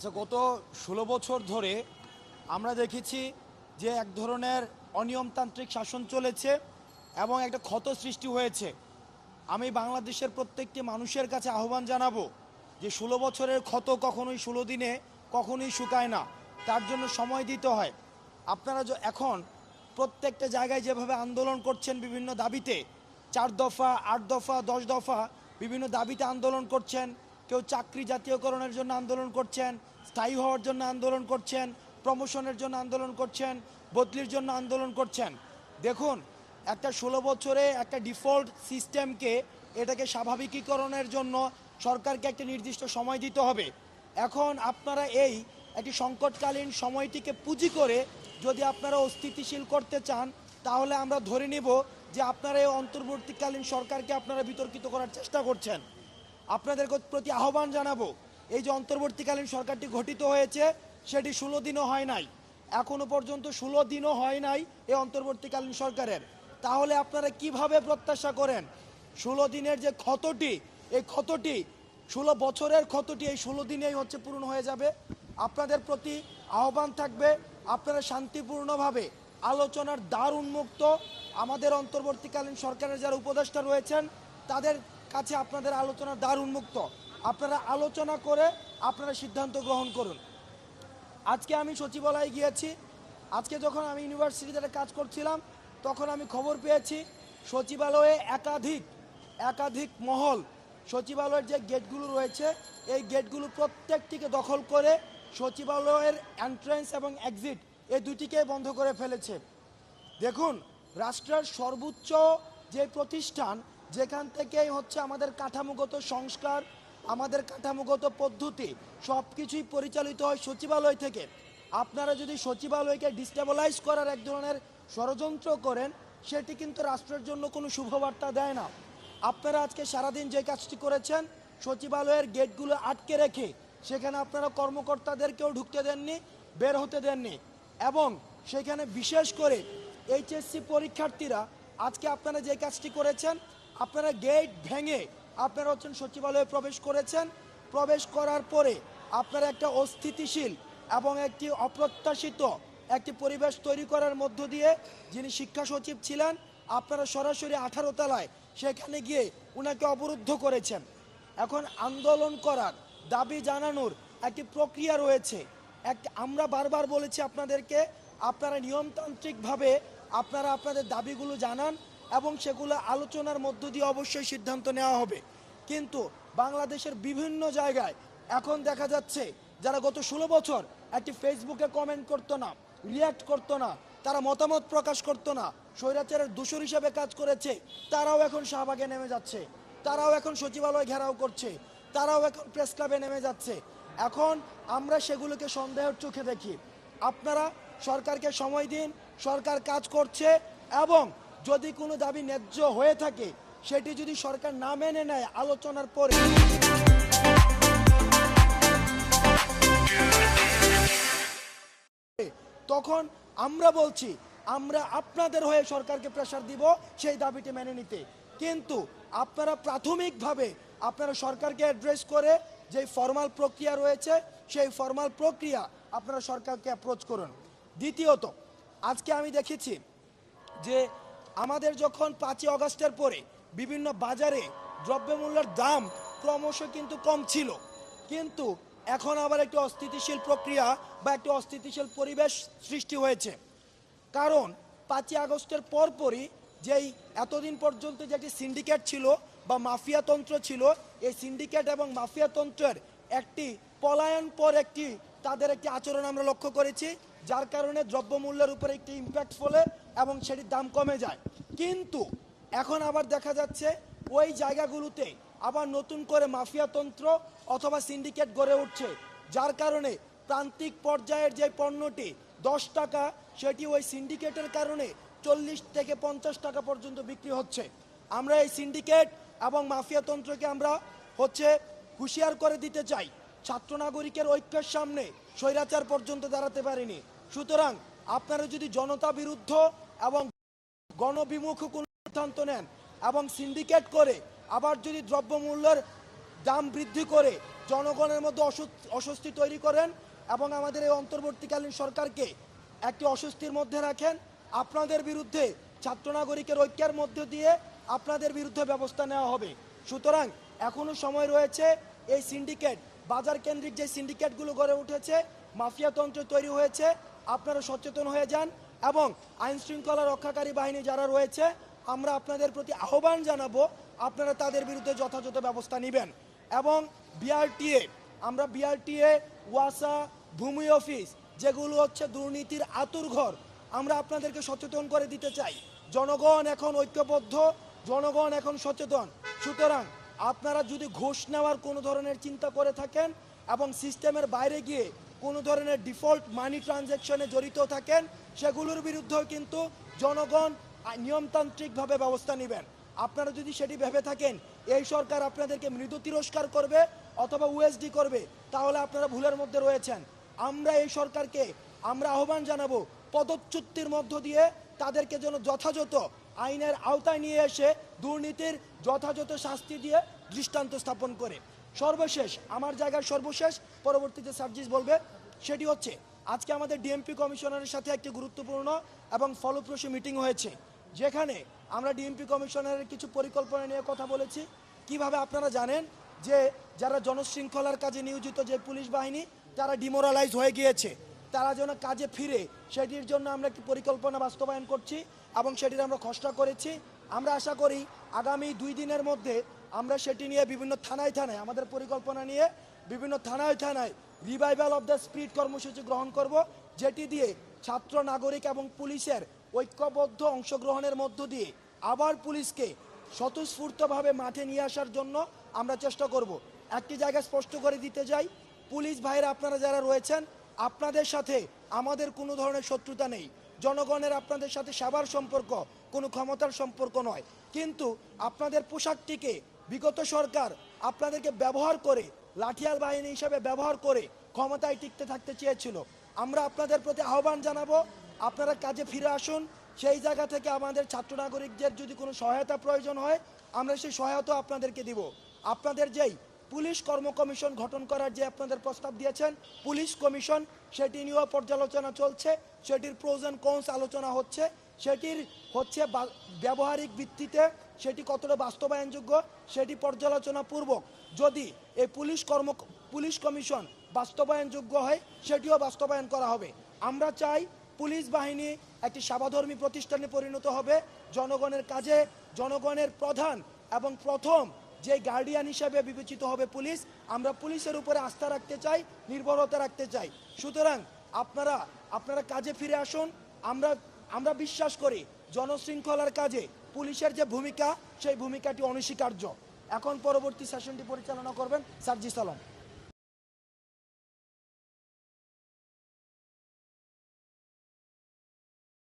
আচ্ছা, গত ১৬ বছর ধরে আমরা দেখেছি যে এক ধরনের অনিয়মতান্ত্রিক শাসন চলেছে এবং একটা ক্ষত সৃষ্টি হয়েছে। আমি বাংলাদেশের প্রত্যেকটি মানুষের কাছে আহ্বান জানাবো যে ১৬ বছরের ক্ষত কখনোই ১৬ দিনে কখনোই শুকায় না, তার জন্য সময় দিতে হয়। আপনারা এখন প্রত্যেকটা জায়গায় যেভাবে আন্দোলন করছেন বিভিন্ন দাবিতে, ৪ দফা, ৮ দফা, ১০ দফা বিভিন্ন দাবিতে আন্দোলন করছেন, কেউ চাকরি জাতীয়করণের জন্য আন্দোলন করছেন, স্থায়ী হওয়ার জন্য আন্দোলন করছেন, প্রমোশনের জন্য আন্দোলন করছেন, বদলির জন্য আন্দোলন করছেন। দেখুন, একটা ১৬ বছরে একটা ডিফল্ট সিস্টেমকে এটাকে স্বাভাবিকীকরণের জন্য সরকারকে একটা নির্দিষ্ট সময় দিতে হবে। এখন আপনারা এই একটি সংকটকালীন সময়টিকে পুঁজি করে যদি আপনারা অস্থিতিশীল করতে চান, তাহলে আমরা ধরে নিব যে আপনারা এই অন্তর্বর্তীকালীন সরকারকে আপনারা বিতর্কিত করার চেষ্টা করছেন। আপনাদের প্রতি আহ্বান জানাবো, এই যে অন্তর্বর্তীকালীন সরকারটি গঠিত হয়েছে সেটি ১৬ দিনও হয় নাই, এখনো পর্যন্ত ১৬ দিনও হয় নাই এই অন্তর্বর্তীকালীন সরকারের। তাহলে আপনারা কিভাবে প্রত্যাশা করেন ১৬ দিনের যে ক্ষতটি, এই ক্ষতটি ১৬ বছরের ক্ষতটি এই ১৬ দিনেই পূরণ হয়ে যাবে? আপনাদের প্রতি আহ্বান থাকবে, আপনারা শান্তিপূর্ণভাবে আলোচনার দ্বার উন্মুক্ত। আমাদের অন্তর্বর্তীকালীন সরকারের যারা উপদেষ্টা রয়েছেন তাদের কাছে আপনাদের আলোচনার দ্বার উন্মুক্ত। আপনারা আলোচনা করে আপনারা সিদ্ধান্ত গ্রহণ করুন। আজকে আমি সচিবালয়ে গিয়েছি। আজকে যখন আমি ইউনিভার্সিটিতে কাজ করছিলাম তখন আমি খবর পেয়েছি সচিবালয়ে একাধিক মহল, সচিবালয়ের যে গেটগুলো রয়েছে এই গেটগুলো প্রত্যেকটিকে দখল করে সচিবালয়ের এন্ট্রেন্স এবং এক্সিট এই দুটিকে বন্ধ করে ফেলেছে। দেখুন, রাষ্ট্রের সর্বোচ্চ যে প্রতিষ্ঠান, যেখান থেকেই আমাদের কাঠামোগত সংস্কার, আমাদের কাঠামোগত পদ্ধতি সব কিছুই পরিচালিত হয় সচিবালয় থেকে। আপনারা যদি সচিবালয়কে ডিস্টেবলাইজ করার এক ধরনের ষড়যন্ত্র করেন, সেটি কিন্তু রাষ্ট্রের জন্য কোনো শুভবার্তা দেয় না। আপনারা আজকে সারাদিন যে কাজটি করেছেন, সচিবালয়ের গেটগুলো আটকে রেখে সেখানে আপনারা কর্মকর্তাদেরকেও ঢুকতে দেননি, বের হতে দেননি, এবং সেখানে বিশেষ করে এইচএসসি পরীক্ষার্থীরা আজকে আপনারা যে কাজটি করেছেন, আপনারা গেট ভেঙে আপনারা সচিবালয়ে প্রবেশ করেছেন। প্রবেশ করার পরে আপনারা একটা অস্থিতিশীল এবং একটি অপ্রত্যাশিত একটি পরিবেশ তৈরি করার মধ্য দিয়ে যিনি শিক্ষা সচিব ছিলেন, আপনারা সরাসরি 18 তলায় সেখানে গিয়ে উনাকে অবরুদ্ধ করেছেন। এখন আন্দোলন করার, দাবি জানানোর একটি প্রক্রিয়া রয়েছে। আমরা বারবার বলেছি আপনাদেরকে, আপনারা নিয়মতান্ত্রিকভাবে আপনারা আপনাদের দাবিগুলো জানান এবং সেগুলো আলোচনার মধ্য দিয়ে অবশ্যই সিদ্ধান্ত নেওয়া হবে। কিন্তু বাংলাদেশের বিভিন্ন জায়গায় এখন দেখা যাচ্ছে যারা গত 16 বছর একটি ফেসবুকে কমেন্ট করতো না, রিয়্যাক্ট করতো না, তারা মতামত প্রকাশ করতো না, স্বৈরাচারের দোষর হিসেবে কাজ করেছে, তারাও এখন শাহবাগে নেমে যাচ্ছে, তারাও এখন সচিবালয় ঘেরাও করছে, তারাও এখন প্রেস ক্লাবে নেমে যাচ্ছে। এখন আমরা সেগুলোকে সন্দেহের চোখে দেখি। আপনারা সরকারকে সময় দিন, সরকার কাজ করছে, এবং যদি কোনো দাবি ন্যায্য হয়ে থাকে সেটি যদি সরকার না মেনে নেয় আলোচনার পরে, তখন আমরা বলছি আমরা আপনাদের হয়ে সরকারকে প্রেসার দিব সেই দাবিটি মেনে নিতে। কিন্তু আপনারা প্রাথমিকভাবে আপনারা সরকারকে অ্যাড্রেস করে যে ফর্মাল প্রক্রিয়া রয়েছে সেই ফর্মাল প্রক্রিয়া আপনারা সরকারকে অ্যাপ্রোচ করুন। দ্বিতীয়ত, আজকে আমি দেখেছি যে আমাদের যখন 5ই আগস্টের পরে বিভিন্ন বাজারে দ্রব্যমূল্যের দাম ক্রমশ কিন্তু কম ছিল, কিন্তু এখন আবার একটি অস্থিতিশীল প্রক্রিয়া বা একটি অস্থিতিশীল পরিবেশ সৃষ্টি হয়েছে। কারণ 5ই আগস্টের পরপরই যেই এতদিন পর্যন্ত যে একটি সিন্ডিকেট ছিল বা মাফিয়াতন্ত্র ছিল, এই সিন্ডিকেট এবং মাফিয়াতন্ত্রের একটি পলায়ন পর একটি তাদের একটি আচরণ আমরা লক্ষ্য করেছি, যার কারণে দ্রব্যমূল্যের উপরে একটি ইম্প্যাক্ট ফলে এবং সেটির দাম কমে যায়। কিন্তু এখন আবার দেখা যাচ্ছে ওই জায়গাগুলোতে আবার নতুন করে মাফিয়াতন্ত্র অথবা সিন্ডিকেট গড়ে উঠছে, যার কারণে প্রান্তিক পর্যায়ের যে পণ্যটি 10 টাকা সেটি ওই সিন্ডিকেটের কারণে 40 থেকে 50 টাকা পর্যন্ত বিক্রি হচ্ছে। আমরা এই সিন্ডিকেট এবং মাফিয়াতন্ত্রকে আমরা হুঁশিয়ার করে দিতে চাই। ছাত্র নাগরিকের ঐক্যের সামনে স্বৈরাচার পর্যন্ত দাঁড়াতে পারেনি। সুতরাং আপনারা যদি জনতা বিরুদ্ধ এবং গণবিমুখ কোনো সিদ্ধান্ত নেন এবং সিন্ডিকেট করে আবার যদি দ্রব্যমূল্যের দাম বৃদ্ধি করে জনগণের মধ্যে অস্বস্তি তৈরি করেন এবং আমাদের এই অন্তর্বর্তীকালীন সরকারকে একটি অস্বস্তির মধ্যে রাখেন। আপনাদের বিরুদ্ধে ছাত্র নাগরিকের ঐক্যের মধ্য দিয়ে আপনাদের বিরুদ্ধে ব্যবস্থা নেওয়া হবে। সুতরাং এখনো সময় রয়েছে। এই সিন্ডিকেট, বাজার কেন্দ্রিক যে সিন্ডিকেটগুলো গড়ে উঠেছে, মাফিয়াতন্ত্র তৈরি হয়েছে, আপনারা সচেতন হয়ে যান এবং আইন শৃঙ্খলা রক্ষাকারী বাহিনী যারা রয়েছে আমরা আপনাদের প্রতি আহ্বান জানাবো আপনারা তাদের বিরুদ্ধে যথাযথ ব্যবস্থা নেবেন। এবং বিআরটিএ, ওয়াসা, ভূমি অফিস যেগুলো হচ্ছে দুর্নীতির আতুরঘর, আমরা আপনাদেরকে সচেতন করে দিতে চাই। জনগণ এখন ঐক্যবদ্ধ, জনগণ এখন সচেতন। সুতরাং আপনারা যদি ঘুষ নেওয়ার কোনো ধরনের চিন্তা করে থাকেন এবং সিস্টেমের বাইরে গিয়ে কোনো ধরনের ডিফল্ট মানি ট্রানজ্যাকশনে জড়িত থাকেন, সেগুলোর বিরুদ্ধেও কিন্তু জনগণ নিয়মতান্ত্রিকভাবে ব্যবস্থা নেবেন। আপনারা যদি সেটি ভেবে থাকেন এই সরকার আপনাদেরকে মৃদু তিরস্কার করবে অথবা ওএসডি করবে, তাহলে আপনারা ভুলের মধ্যে রয়েছেন। আমরা এই সরকারকে আহ্বান জানাবো পদচ্যুতির মধ্য দিয়ে তাদেরকে যেন যথাযথ আইনের আওতায় নিয়ে এসে দুর্নীতির যথাযথ শাস্তি দিয়ে দৃষ্টান্ত স্থাপন করে। সর্বশেষ, আমার জায়গার সর্বশেষ, পরবর্তীতে সার্জিস বলবে, সেটি হচ্ছে আজকে আমাদের ডিএমপি কমিশনারের সাথে একটি গুরুত্বপূর্ণ এবং ফলপ্রসূ মিটিং হয়েছে, যেখানে আমরা ডিএমপি কমিশনারের কিছু পরিকল্পনা নিয়ে কথা বলেছি। কিভাবে আপনারা জানেন যে যারা জনশৃঙ্খলার কাজে নিয়োজিত যে পুলিশ বাহিনী তারা ডিমোরালাইজ হয়ে গিয়েছে, তারা যেন কাজে ফিরে, সেটির জন্য আমরা একটি পরিকল্পনা বাস্তবায়ন করছি এবং সেটির আমরা খসড়া করেছি। আমরা আশা করি আগামী 2 দিনের মধ্যে আমরা সেটি নিয়ে বিভিন্ন থানায় আমাদের পরিকল্পনা নিয়ে বিভিন্ন থানায় রিভাইভাল অফ দ্য স্পিরিট কর্মসূচি গ্রহণ করব, যেটি দিয়ে ছাত্র, নাগরিক এবং পুলিশের ঐক্যবদ্ধ অংশগ্রহণের মধ্য দিয়ে আবার পুলিশকে স্বতঃস্ফূর্তভাবে মাঠে নিয়ে আসার জন্য আমরা চেষ্টা করব। একটি জায়গা স্পষ্ট করে দিতে চাই, পুলিশ ভাইরা আপনারা যারা রয়েছেন, আপনাদের সাথে আমাদের কোনো ধরনের শত্রুতা নেই। জনগণের আপনাদের সাথে সেবার সম্পর্ক, কোনো ক্ষমতার সম্পর্ক নয়। কিন্তু আপনাদের পোশাকটিকে বিগত সরকার আপনাদেরকে ব্যবহার করে, লাঠিয়াল বাহিনী হিসেবে ব্যবহার করে ক্ষমতায় টিকতে থাকতে চেয়েছিল। আমরা আপনাদের প্রতি আহ্বান জানাবো আপনারা কাজে ফিরে আসুন। সেই জায়গা থেকে আমাদের ছাত্র নাগরিকদের যদি কোনো সহায়তা প্রয়োজন হয় আমরা সেই সহায়তা আপনাদেরকে দিব। আপনাদের যেই পুলিশ কর্ম কমিশন গঠন করার যে আপনাদের প্রস্তাব দিয়েছেন, পুলিশ কমিশন, সেটি নিয়েও পর্যালোচনা চলছে, সেটির প্রোজ এন্ড কনস আলোচনা হচ্ছে, সেটির হচ্ছে ব্যবহারিক ভিত্তিতে সেটি কতটা বাস্তবায়নযোগ্য সেটি পর্যালোচনা পূর্বক যদি এই পুলিশ কমিশন বাস্তবায়নযোগ্য হয় সেটিও বাস্তবায়ন করা হবে। আমরা চাই পুলিশ বাহিনী একটি সেবাধর্মী প্রতিষ্ঠানে পরিণত হবে, জনগণের কাজে জনগণের প্রধান এবং প্রথম যে গার্ডিয়ান হিসেবে বিবেচিত হবে পুলিশ। আমরা পুলিশের উপরে আস্থা রাখতে চাই, নির্ভরতা রাখতে চাই। সুতরাং আপনারা কাজে ফিরে আসুন। আমরা বিশ্বাস করি জনশৃঙ্খলার কাজে পুলিশের যে ভূমিকা, সেই ভূমিকাটি অনস্বীকার্য। এখন পরবর্তী সেশনটি পরিচালনা করবেন সার্জিস আলম।